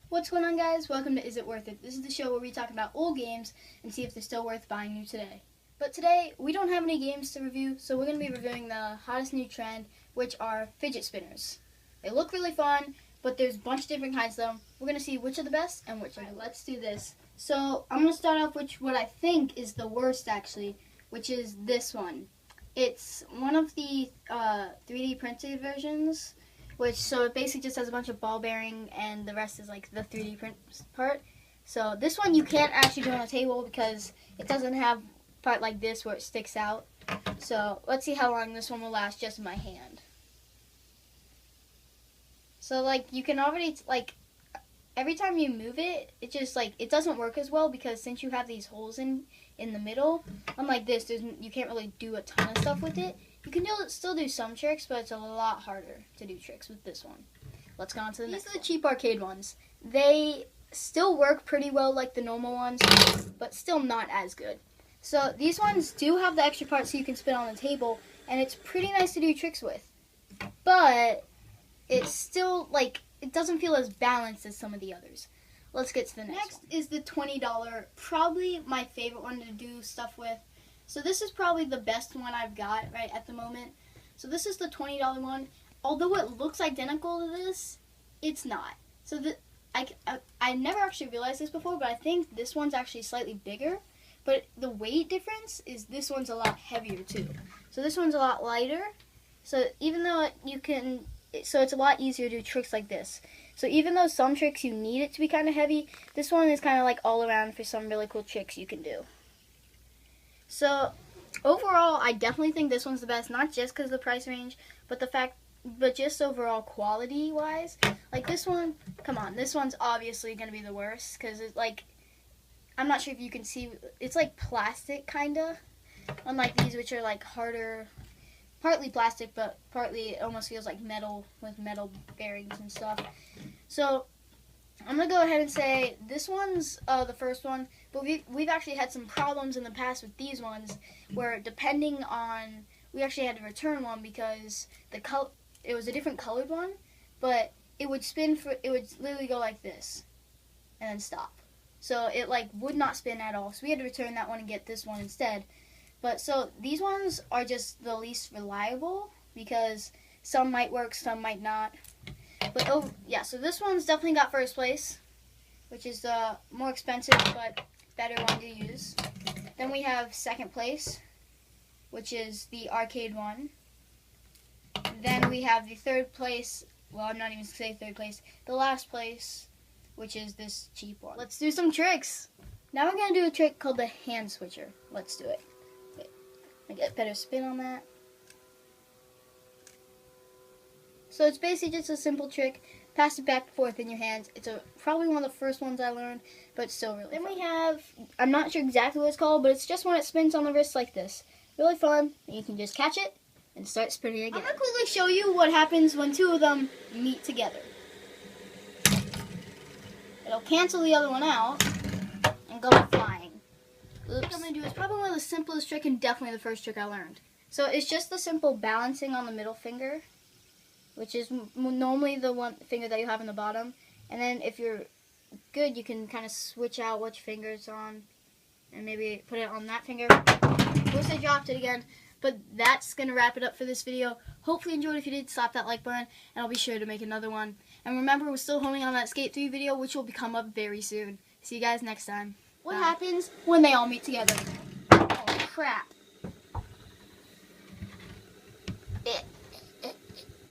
What's going on, guys? Welcome to Is It Worth It? This is the show where we talk about old games and see if they're still worth buying new today. But today, we don't have any games to review, so we're going to be reviewing the hottest new trend, which are fidget spinners. They look really fun, but there's a bunch of different kinds of them. We're going to see which are the best and which are the worst. Let's do this. So, I'm going to start off with what I think is the worst, actually, which is this one. It's one of the 3D printed versions. So it basically just has a bunch of ball bearing and the rest is like the 3D print part. So this one you can't actually do on a table because it doesn't have part like this where it sticks out. So let's see how long this one will last just in my hand. So like you can already every time you move it, it just it doesn't work as well because since you have these holes in the middle, unlike this, you can't really do a ton of stuff with it. You can still do some tricks, but it's a lot harder to do tricks with this one. Let's go on to the next one. These are the cheap arcade ones. They still work pretty well like the normal ones, but still not as good. So these ones do have the extra part so you can spin on the table, and it's pretty nice to do tricks with. But it's still, it doesn't feel as balanced as some of the others. Let's get to the next one. Next is the $20, probably my favorite one to do stuff with. So this is probably the best one I've got right at the moment. So this is the $20 one. Although it looks identical to this, it's not. So I never actually realized this before, but I think this one's actually slightly bigger. But the weight difference is this one's a lot heavier too. So this one's a lot lighter. So even though it's a lot easier to do tricks like this. So even though some tricks you need it to be kind of heavy, this one is kind of all around for some really cool tricks you can do. So, overall, I definitely think this one's the best, not just because of the price range, but just overall quality-wise. Like this one, come on, this one's obviously going to be the worst, because it's I'm not sure if you can see, it's like plastic, kind of, unlike these, which are harder, partly plastic, but partly it almost feels like metal, with metal bearings and stuff. So, I'm going to go ahead and say this one's the first one, but we've actually had some problems in the past with these ones where depending on, we actually had to return one because it was a different colored one, but it would it would literally go like this and then stop. So it would not spin at all. So we had to return that one and get this one instead. But so these ones are just the least reliable because some might work, some might not. But yeah, so this one's definitely got first place, which is the more expensive but better one to use. Then we have second place, which is the arcade one. Then we have the third place, well, I'm not even going to say third place, the last place, which is this cheap one. Let's do some tricks. Now we're going to do a trick called the hand switcher. Let's do it. Okay. I get a better spin on that. So it's basically just a simple trick. Pass it back and forth in your hands. It's probably one of the first ones I learned, but it's still really fun. Then we have, I'm not sure exactly what it's called, but it's just when it spins on the wrist like this. Really fun. And you can just catch it and start spinning again. I'm going to quickly show you what happens when two of them meet together. It'll cancel the other one out and go flying. Oops. What I'm going to do is probably one of the simplest tricks and definitely the first trick I learned. So it's just the simple balancing on the middle finger, which is normally the one finger that you have in the bottom. And then if you're good, you can kind of switch out which finger it's on and maybe put it on that finger. Oops, I dropped it again. But that's going to wrap it up for this video. Hopefully you enjoyed. If you did, slap that like button, and I'll be sure to make another one. And remember, we're still honing on that Skate 3 video, which will come up very soon. See you guys next time. What happens when they all meet together? Oh, crap.